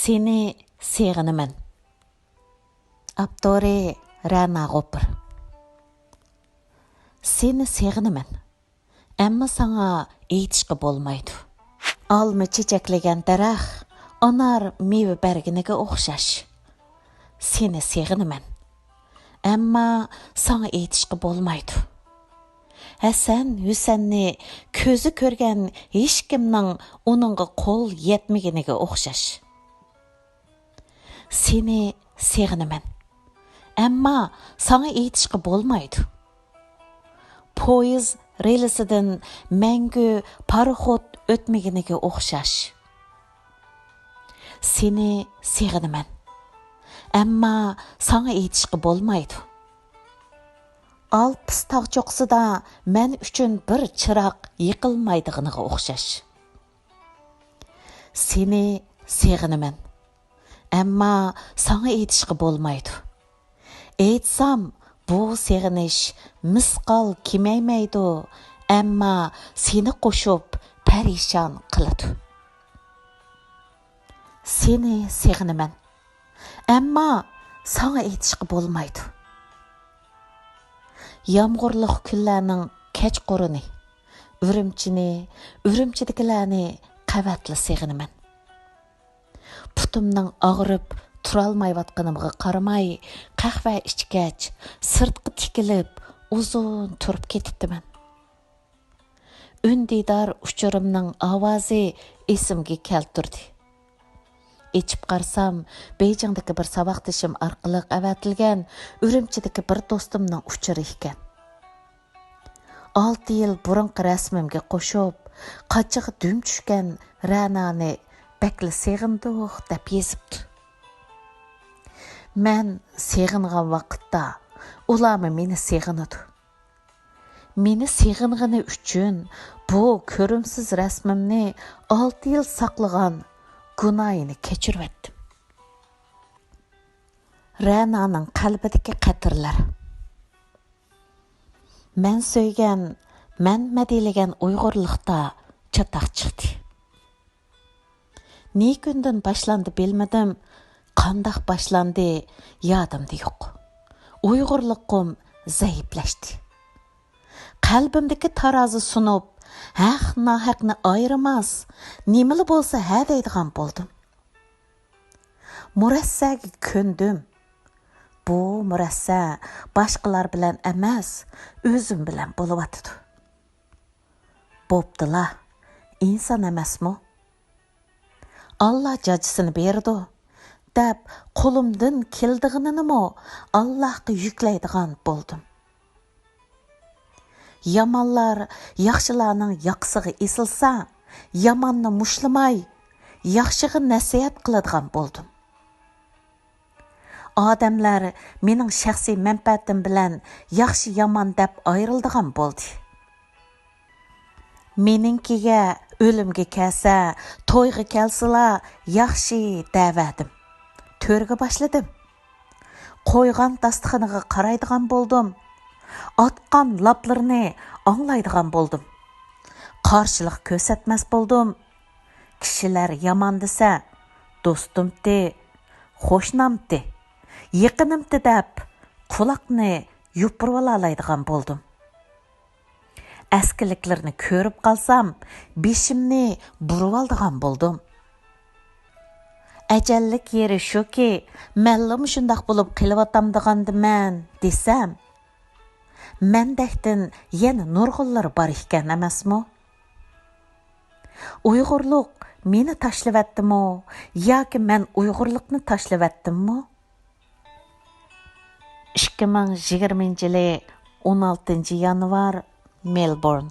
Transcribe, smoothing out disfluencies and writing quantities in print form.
Sëni Sëghinimen Aftори Rena Ghopur. Sëni Sëghinimen. Әмма саңа ейтішкі болмайды. Алмы чечеклеген дәрәх, анар мейві бәргінеге оқшаш. Sëni Sëghinimen. Әмма саңа ейтішкі болмайды. Әсән, Hüsәнні көзі көрген ешкімнің оныңғы қол етмегенеге оқшаш. Sëni Sëghinimen. Әмма саңа ейтішкі болмайды. Poyuz relisidan мәңгі пароход өтмегенеге оқшаш. Sëni Sëghinimen. Әмма саңа ейтішкі болмайды. Алпыс тақ жоқсыда мән үшін бір чырақ еқілмайдығыныға оқшаш. Sëni Sëghinimen. Әмма саңа ейтішкі болмайды. Ейтсам, бұл сеғініш мисқал кемеймейді, әмма сені қошып пәришан қылыды. Sëni Sëghinimen. Әмма саңа ейтішкі болмайды. Ямғырлық күлләнің кәч қорыны, үрімчідікіләні қәвәтлі сеғінімен. Пұтымның ағырып, тұралмай ватқанымға қарамай, қақва ішкәч, сыртқы текіліп, ұзын тұрып кетіптімен. Үндейдар ұшырымның авазы есімге кәлтірді. Ечіп қарсам, Бейжіңдікі бір сабақтышым арқылық әвәтілген, үрімчідікі бір достымның ұшыры екен. 6 ел бұрынғы рәсімімге қошып, қачығы дүм түшкен Рәнаны бәкілі сеғындық деп езіпті. Мен сеғынған вақытта, уламы мені сеғыныды. Мені сеғынғаны үшін бұл көрімсіз рәсімімні 6 ел сақлыған günahını keçirvettim. Rənanın qalbidəki qətırlər. Mən söygən, mən mədiləyən Uyğurluqda çataq çıxdı. Ne gündən başlandı bilmədim, qandaq başlandı, yadımda yox. Uyğurluqum zəifləşdi. Qalbimdəki tarazı sunup, Haq nahaqni ayırmaz, nemili bolsa hə deydigan boldum. Murəssəgi köndüm. Bu murəssə başqalar bilən əməz, özüm bilən boluvatıdı. Bopdula, insan əməsmi? Allah cacısını berdi, dəb qolumdın kildiğinini Allah'ı yükləydigan boldum. Yamanlar yaxşılarının yaqsığı esilsa, yamanını muşlamay, yaxşığı nəsiyyət qıladigan boldum. Adamlar mening şəxsi mənfəətim bilən yaxşı yaman dəb ayrıldigan boldu. Meningkiga ölümge kəlsə, toyğa kəlsıla yaxşı dəvədim. Törgə başladım. Qoyğan dastıxınıға qaraydigan boldum. Atqan laplarını anlaydigan boldum. Qarşılıq körsətməz boldum. Kişilər yaman desə, dostumdi, xoşnamdi, yaqinimdi dəb, qulaqni yupurvalaydigan boldum. Əskiliklərini körüb qalsam, beşimni buruvaldigan boldum. Əcəllik yeri şu ki, məllim şundaq bulub qilivatamdigandı mən desəm, Məndəkdən yeni nurğulları bar ikən əməsmi? Uyğurluq meni taşlıvətdimi, yoki mən Uyğurluqni taşlıvətdimmi? 2020 yılı 16 yanvar Melbourne.